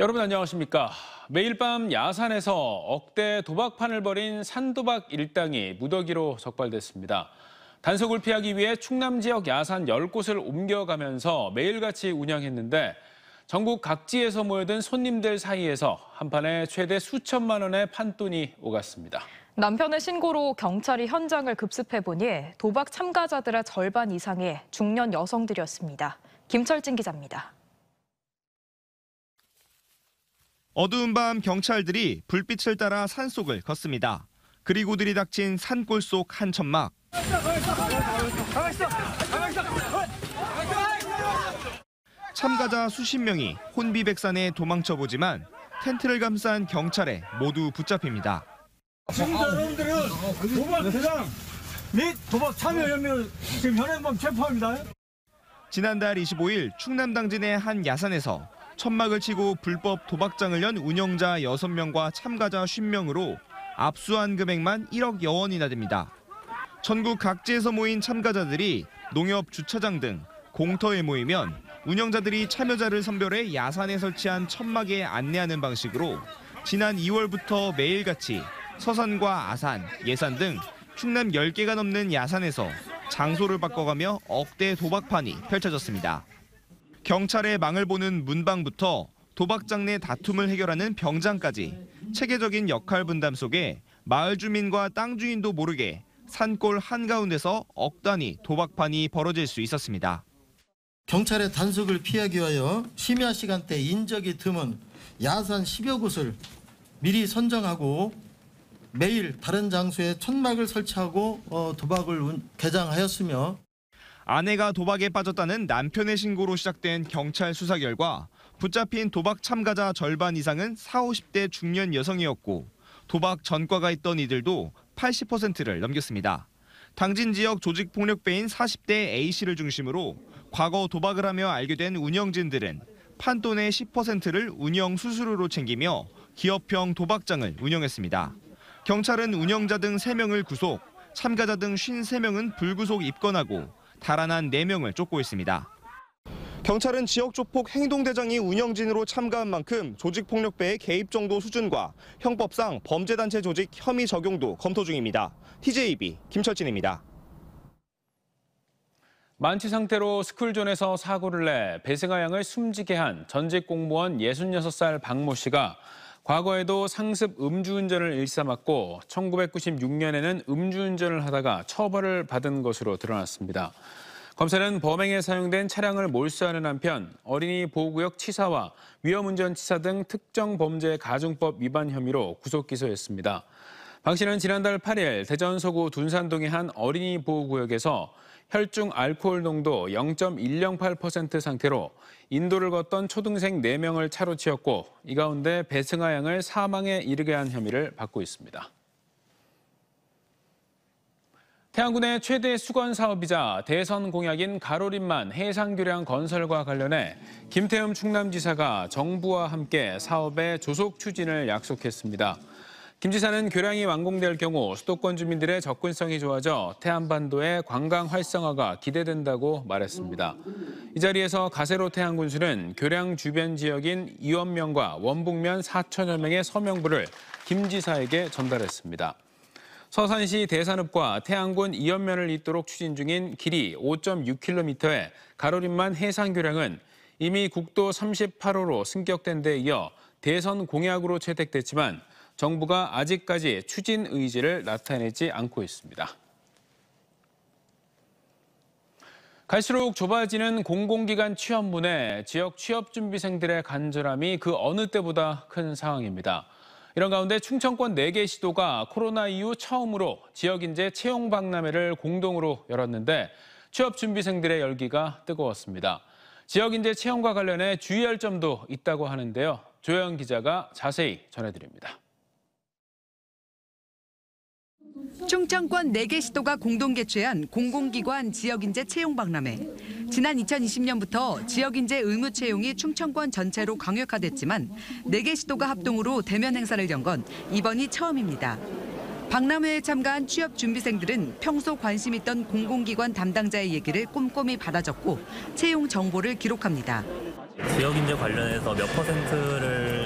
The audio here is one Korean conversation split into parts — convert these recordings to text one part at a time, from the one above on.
여러분 안녕하십니까? 매일 밤 야산에서 억대 도박판을 벌인 산도박 일당이 무더기로 적발됐습니다. 단속을 피하기 위해 충남 지역 야산 10곳을 옮겨가면서 매일같이 운영했는데 전국 각지에서 모여든 손님들 사이에서 한판에 최대 수천만 원의 판돈이 오갔습니다. 남편의 신고로 경찰이 현장을 급습해보니 도박 참가자들의 절반 이상이 중년 여성들이었습니다. 김철진 기자입니다. 어두운 밤 경찰들이 불빛을 따라 산속을 걷습니다. 그리고 들이닥친 산골 속 한 천막. 참가자 수십 명이 혼비백산에 도망쳐보지만 텐트를 감싼 경찰에 모두 붙잡힙니다. 지금 여러분들은 도박 대상 및 도박 참여 혐의로 지금 현행범 체포합니다. 지난달 25일 충남 당진의 한 야산에서 천막을 치고 불법 도박장을 연 운영자 6명과 참가자 50명으로 압수한 금액만 1억여 원이나 됩니다. 전국 각지에서 모인 참가자들이 농협 주차장 등 공터에 모이면 운영자들이 참여자를 선별해 야산에 설치한 천막에 안내하는 방식으로 지난 2월부터 매일같이 서산과 아산, 예산 등 충남 10개가 넘는 야산에서 장소를 바꿔가며 억대 도박판이 펼쳐졌습니다. 경찰의 망을 보는 문방부터 도박장 내 다툼을 해결하는 병장까지 체계적인 역할 분담 속에 마을 주민과 땅 주인도 모르게 산골 한가운데서 억 단위 도박판이 벌어질 수 있었습니다. 경찰의 단속을 피하기 위하여 심야 시간대 인적이 드문 야산 10여 곳을 미리 선정하고 매일 다른 장소에 천막을 설치하고 도박을 개장하였으며 아내가 도박에 빠졌다는 남편의 신고로 시작된 경찰 수사 결과 붙잡힌 도박 참가자 절반 이상은 40, 50대 중년 여성이었고 도박 전과가 있던 이들도 80%를 넘겼습니다. 당진 지역 조직폭력배인 40대 A씨를 중심으로 과거 도박을 하며 알게 된 운영진들은 판돈의 10%를 운영 수수료로 챙기며 기업형 도박장을 운영했습니다. 경찰은 운영자 등 3명을 구속, 참가자 등 53명은 불구속 입건하고 달아난 4명을 쫓고 있습니다. 경찰은 지역 조폭 행동대장이 운영진으로 참가한 만큼 조직폭력배의 개입 정도 수준과 형법상 범죄단체 조직 혐의 적용도 검토 중입니다. TJB 김철진입니다. 만취 상태로 스쿨존에서 사고를 내 배승아 양을 숨지게 한 전직 공무원 66살 박모 씨가 과거에도 상습 음주운전을 일삼았고 1996년에는 음주운전을 하다가 처벌을 받은 것으로 드러났습니다. 검찰은 범행에 사용된 차량을 몰수하는 한편 어린이 보호구역 치사와 위험운전 치사 등 특정 범죄 가중법 위반 혐의로 구속 기소했습니다. 박 씨는 지난달 8일 대전 서구 둔산동의 한 어린이 보호구역에서 혈중 알코올 농도 0.108% 상태로 인도를 걷던 초등생 4명을 차로 치었고 이 가운데 배승아 양을 사망에 이르게 한 혐의를 받고 있습니다. 태안군의 최대 수건 사업이자 대선 공약인 가로림만 해상교량 건설과 관련해 김태흠 충남지사가 정부와 함께 사업의 조속 추진을 약속했습니다. 김 지사는 교량이 완공될 경우 수도권 주민들의 접근성이 좋아져 태안반도의 관광 활성화가 기대된다고 말했습니다. 이 자리에서 가세로 태안군수는 교량 주변 지역인 이원면과 원북면 4천여 명의 서명부를 김 지사에게 전달했습니다. 서산시 대산읍과 태안군 이원면을 잇도록 추진 중인 길이 5.6km의 가로림만 해상교량은 이미 국도 38호로 승격된 데 이어 대선 공약으로 채택됐지만 정부가 아직까지 추진 의지를 나타내지 않고 있습니다. 갈수록 좁아지는 공공기관 취업문에 지역 취업준비생들의 간절함이 그 어느 때보다 큰 상황입니다. 이런 가운데 충청권 4개 시도가 코로나 이후 처음으로 지역인재 채용박람회를 공동으로 열었는데 취업준비생들의 열기가 뜨거웠습니다. 지역인재 채용과 관련해 주의할 점도 있다고 하는데요. 조영 기자가 자세히 전해드립니다. 충청권 4개 시도가 공동 개최한 공공기관 지역인재 채용박람회. 지난 2020년부터 지역인재 의무 채용이 충청권 전체로 강력화됐지만 4개 시도가 합동으로 대면 행사를 연 건 이번이 처음입니다. 박람회에 참가한 취업준비생들은 평소 관심 있던 공공기관 담당자의 얘기를 꼼꼼히 받아 적고 채용 정보를 기록합니다. 지역인재 관련해서 몇 %를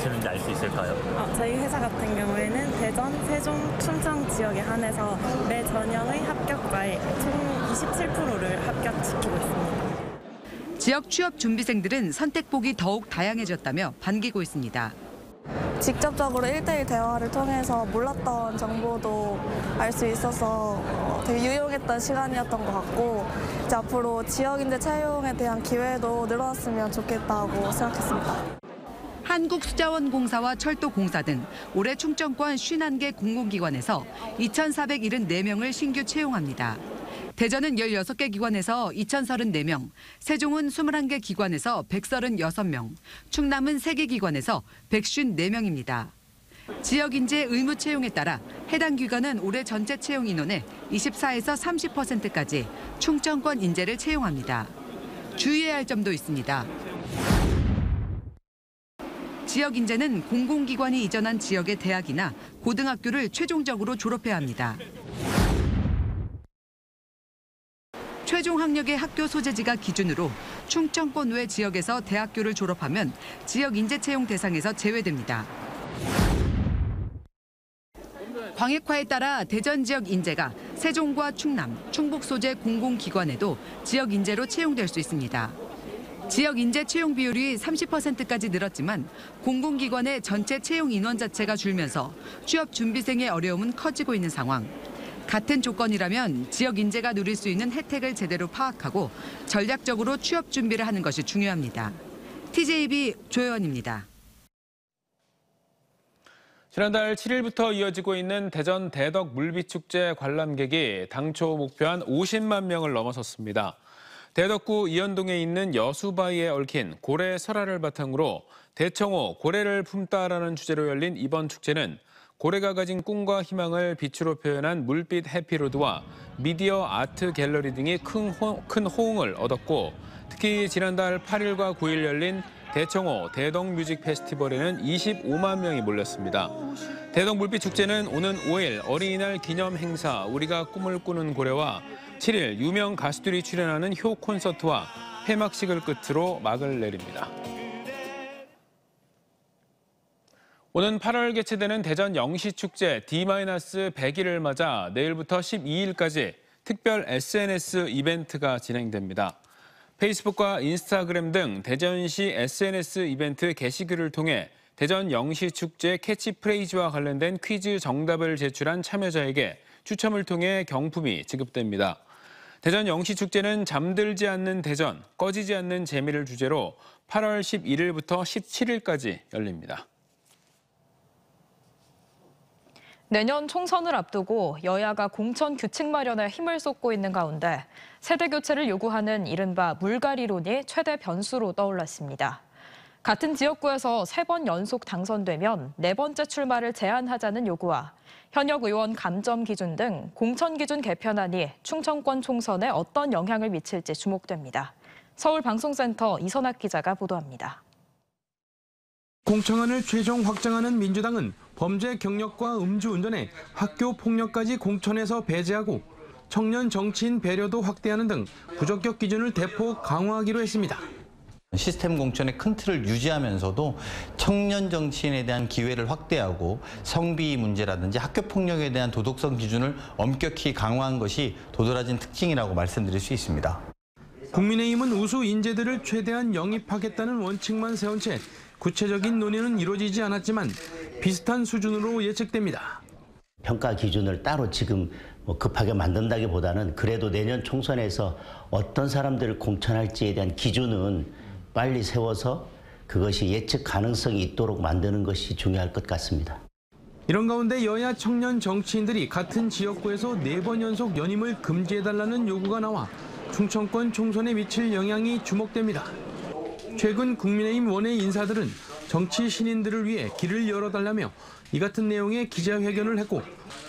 하시는지 알 수 있을까요? 저희 회사 같은 경우에는 대전, 세종, 충청 지역에 한해서 매 전형의 합격자의 총 27%를 합격시키고 있습니다. 지역 취업 준비생들은 선택폭이 더욱 다양해졌다며 반기고 있습니다. 직접적으로 1대1 대화를 통해서 몰랐던 정보도 알 수 있어서 되게 유용했던 시간이었던 것 같고 이제 앞으로 지역인재 채용에 대한 기회도 늘어났으면 좋겠다고 생각했습니다. 한국수자원공사와 철도공사 등 올해 충청권 51개 공공기관에서 2,474명을 신규 채용합니다. 대전은 16개 기관에서 2,034명, 세종은 21개 기관에서 136명, 충남은 3개 기관에서 154명입니다. 지역 인재 의무 채용에 따라 해당 기관은 올해 전체 채용 인원의 24에서 30%까지 충청권 인재를 채용합니다. 주의해야 할 점도 있습니다. 지역 인재는 공공기관이 이전한 지역의 대학이나 고등학교를 최종적으로 졸업해야 합니다. 최종 학력의 학교 소재지가 기준으로 충청권 외 지역에서 대학교를 졸업하면 지역 인재 채용 대상에서 제외됩니다. 광역화에 따라 대전 지역 인재가 세종과 충남, 충북 소재 공공기관에도 지역 인재로 채용될 수 있습니다. 지역 인재 채용 비율이 30%까지 늘었지만 공공기관의 전체 채용 인원 자체가 줄면서 취업 준비생의 어려움은 커지고 있는 상황. 같은 조건이라면 지역 인재가 누릴 수 있는 혜택을 제대로 파악하고 전략적으로 취업 준비를 하는 것이 중요합니다. TJB 조혜원입니다. 지난달 7일부터 이어지고 있는 대전 대덕 물비축제 관람객이 당초 목표한 50만 명을 넘어섰습니다. 대덕구 이연동에 있는 여수바위에 얽힌 고래 설화를 바탕으로 대청호 고래를 품다라는 주제로 열린 이번 축제는 고래가 가진 꿈과 희망을 빛으로 표현한 물빛 해피로드와 미디어 아트 갤러리 등이 큰 호응을 얻었고 특히 지난달 8일과 9일 열린 대청호 대덕 뮤직 페스티벌에는 25만 명이 몰렸습니다. 대덕 물빛 축제는 오는 5일 어린이날 기념 행사 우리가 꿈을 꾸는 고래와 7일 유명 가수들이 출연하는 효 콘서트와 폐막식을 끝으로 막을 내립니다. 오는 8월 개최되는 대전 영시축제 D-100일을 맞아 내일부터 12일까지 특별 SNS 이벤트가 진행됩니다. 페이스북과 인스타그램 등 대전시 SNS 이벤트 게시글을 통해 대전 영시축제 캐치프레이즈와 관련된 퀴즈 정답을 제출한 참여자에게 추첨을 통해 경품이 지급됩니다. 대전 영시축제는 잠들지 않는 대전, 꺼지지 않는 재미를 주제로 8월 11일부터 17일까지 열립니다. 내년 총선을 앞두고 여야가 공천 규칙 마련에 힘을 쏟고 있는 가운데 세대 교체를 요구하는 이른바 물갈이론이 최대 변수로 떠올랐습니다. 같은 지역구에서 3번 연속 당선되면 4번째 출마를 제한하자는 요구와 현역 의원 감점 기준 등 공천 기준 개편안이 충청권 총선에 어떤 영향을 미칠지 주목됩니다. 서울방송센터 이선학 기자가 보도합니다. 공천안을 최종 확장하는 민주당은 범죄 경력과 음주운전에 학교 폭력까지 공천에서 배제하고 청년 정치인 배려도 확대하는 등 부적격 기준을 대폭 강화하기로 했습니다. 시스템 공천의 큰 틀을 유지하면서도 청년 정치인에 대한 기회를 확대하고 성비 문제라든지 학교 폭력에 대한 도덕성 기준을 엄격히 강화한 것이 도드라진 특징이라고 말씀드릴 수 있습니다. 국민의힘은 우수 인재들을 최대한 영입하겠다는 원칙만 세운 채 구체적인 논의는 이루어지지 않았지만 비슷한 수준으로 예측됩니다. 평가 기준을 따로 지금 급하게 만든다기보다는 그래도 내년 총선에서 어떤 사람들을 공천할지에 대한 기준은 빨리 세워서 그것이 예측 가능성이 있도록 만드는 것이 중요할 것 같습니다. 이런 가운데 여야 청년 정치인들이 같은 지역구에서 4번 연속 연임을 금지해달라는 요구가 나와 충청권 총선에 미칠 영향이 주목됩니다. 최근 국민의힘 원외 인사들은 정치 신인들을 위해 길을 열어달라며 이 같은 내용의 기자회견을 했고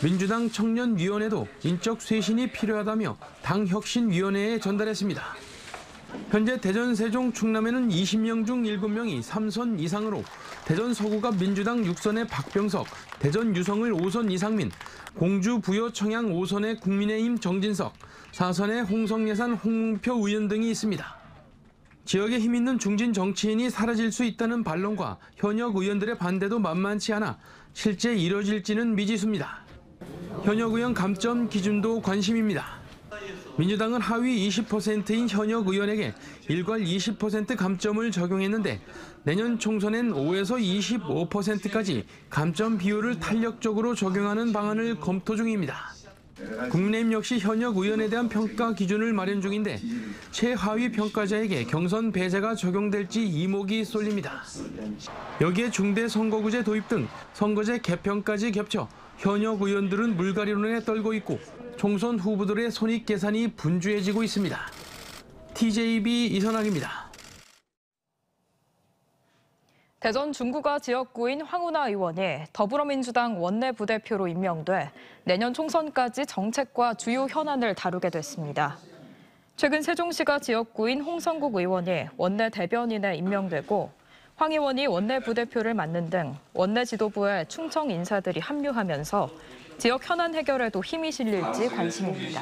민주당 청년위원회도 인적 쇄신이 필요하다며 당혁신위원회에 전달했습니다. 현재 대전, 세종, 충남에는 20명 중 7명이 3선 이상으로 대전 서구가 민주당 6선의 박병석, 대전 유성을 5선 이상민, 공주 부여 청양 5선의 국민의힘 정진석, 4선의 홍성예산 홍문표 의원 등이 있습니다. 지역에 힘 있는 중진 정치인이 사라질 수 있다는 반론과 현역 의원들의 반대도 만만치 않아 실제 이뤄질지는 미지수입니다. 현역 의원 감점 기준도 관심입니다. 민주당은 하위 20%인 현역 의원에게 일괄 20% 감점을 적용했는데 내년 총선엔 5에서 25%까지 감점 비율을 탄력적으로 적용하는 방안을 검토 중입니다. 국민의힘 역시 현역 의원에 대한 평가 기준을 마련 중인데 최하위 평가자에게 경선 배제가 적용될지 이목이 쏠립니다. 여기에 중대선거구제 도입 등 선거제 개편까지 겹쳐 현역 의원들은 물갈이론에 떨고 있고 총선 후보들의 손익 계산이 분주해지고 있습니다. TJB 이선학입니다. 대전 중구가 지역구인 황운하 의원이 더불어민주당 원내 부대표로 임명돼 내년 총선까지 정책과 주요 현안을 다루게 됐습니다. 최근 세종시가 지역구인 홍성국 의원이 원내 대변인에 임명되고 황 의원이 원내 부대표를 맡는 등 원내 지도부에 충청 인사들이 합류하면서 지역 현안 해결에도 힘이 실릴지 관심입니다.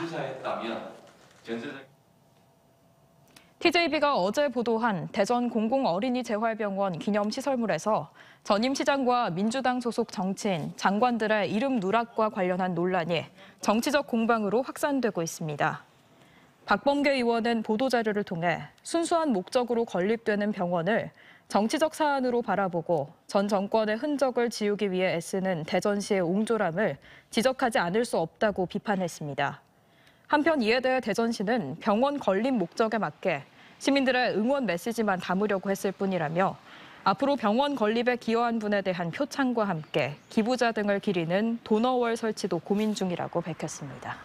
TJB가 어제 보도한 대전 공공어린이재활병원 기념시설물에서 전임 시장과 민주당 소속 정치인, 장관들의 이름 누락과 관련한 논란이 정치적 공방으로 확산되고 있습니다. 박범계 의원은 보도자료를 통해 순수한 목적으로 건립되는 병원을 정치적 사안으로 바라보고 전 정권의 흔적을 지우기 위해 애쓰는 대전시의 옹졸함을 지적하지 않을 수 없다고 비판했습니다. 한편 이에 대해 대전시는 병원 건립 목적에 맞게 시민들의 응원 메시지만 담으려고 했을 뿐이라며 앞으로 병원 건립에 기여한 분에 대한 표창과 함께 기부자 등을 기리는 도너월 설치도 고민 중이라고 밝혔습니다.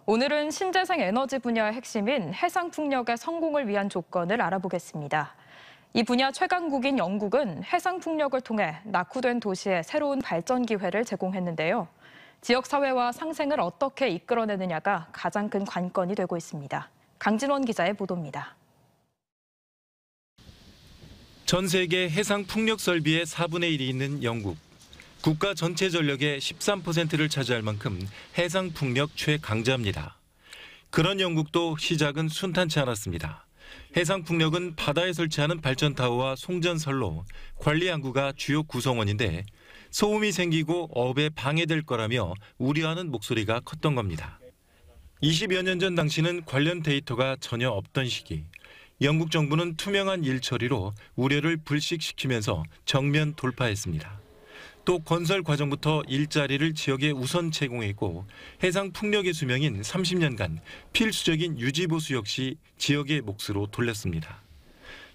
오늘은 신재생 에너지 분야의 핵심인 해상풍력의 성공을 위한 조건을 알아보겠습니다. 이 분야 최강국인 영국은 해상풍력을 통해 낙후된 도시에 새로운 발전 기회를 제공했는데요. 지역사회와 상생을 어떻게 이끌어내느냐가 가장 큰 관건이 되고 있습니다. 강진원 기자의 보도입니다. 전 세계 해상풍력 설비의 4분의 1이 있는 영국. 국가 전체 전력의 13%를 차지할 만큼 해상풍력 최강자입니다. 그런 영국도 시작은 순탄치 않았습니다. 해상풍력은 바다에 설치하는 발전타워와 송전선로, 관리항구가 주요 구성원인데 소음이 생기고 업에 방해될 거라며 우려하는 목소리가 컸던 겁니다. 20여 년 전 당시는 관련 데이터가 전혀 없던 시기. 영국 정부는 투명한 일 처리로 우려를 불식시키면서 정면 돌파했습니다. 또 건설 과정부터 일자리를 지역에 우선 제공했고 해상 풍력의 수명인 30년간 필수적인 유지보수 역시 지역의 몫으로 돌렸습니다.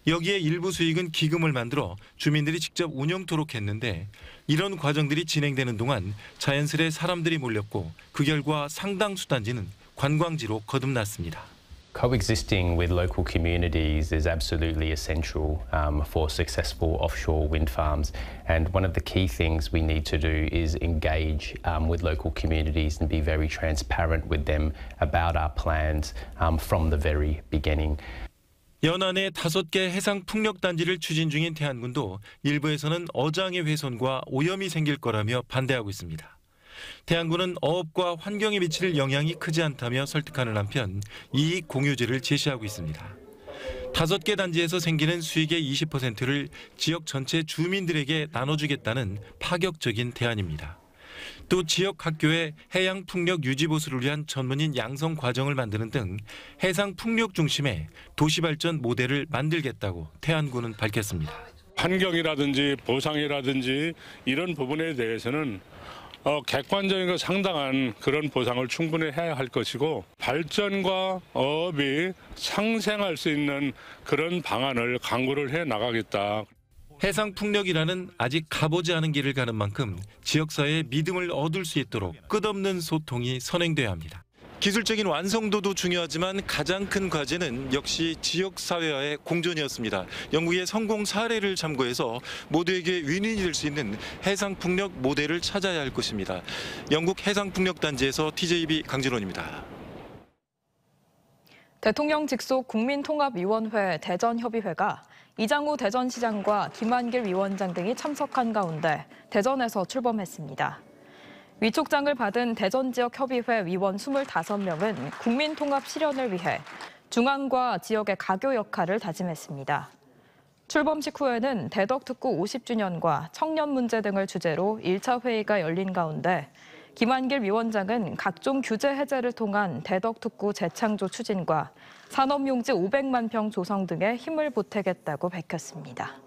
여기에 일부 수익은 기금을 만들어 주민들이 직접 운영토록 했는데 이런 과정들이 진행되는 동안 자연스레 사람들이 몰렸고 그 결과 상당수 단지는 관광지로 거듭났습니다. Coexisting with local communities is absolutely essential for successful offshore wind farms. And one of the key things we need to do is engage with local communities and be very transparent with them about our plans from the very beginning. 연안에 5개 해상 풍력 단지를 추진 중인 태안군도 일부에서는 어장의 훼손과 오염이 생길 거라며 반대하고 있습니다. 태안군은 어업과 환경에 미칠 영향이 크지 않다며 설득하는 한편 이익 공유제를 제시하고 있습니다. 5개 단지에서 생기는 수익의 20%를 지역 전체 주민들에게 나눠주겠다는 파격적인 대안입니다. 또 지역 학교에 해양 풍력 유지 보수를 위한 전문인 양성 과정을 만드는 등 해상 풍력 중심의 도시 발전 모델을 만들겠다고 태안군은 밝혔습니다. 환경이라든지 보상이라든지 이런 부분에 대해서는 객관적이고 상당한 그런 보상을 충분히 해야 할 것이고 발전과 어업이 상생할 수 있는 그런 방안을 강구를 해 나가겠다. 해상풍력이라는 아직 가보지 않은 길을 가는 만큼 지역사회의 믿음을 얻을 수 있도록 끝없는 소통이 선행돼야 합니다. 기술적인 완성도도 중요하지만 가장 큰 과제는 역시 지역사회와의 공존이었습니다. 영국의 성공 사례를 참고해서 모두에게 윈윈이 될 수 있는 해상풍력 모델을 찾아야 할 것입니다. 영국 해상풍력단지에서 TJB 강진원입니다. 대통령 직속 국민통합위원회 대전협의회가 이장우 대전시장과 김한길 위원장 등이 참석한 가운데 대전에서 출범했습니다. 위촉장을 받은 대전지역협의회 위원 25명은 국민통합 실현을 위해 중앙과 지역의 가교 역할을 다짐했습니다. 출범식 후에는 대덕특구 50주년과 청년 문제 등을 주제로 1차 회의가 열린 가운데 김한길 위원장은 각종 규제 해제를 통한 대덕특구 재창조 추진과 산업용지 500만 평 조성 등에 힘을 보태겠다고 밝혔습니다.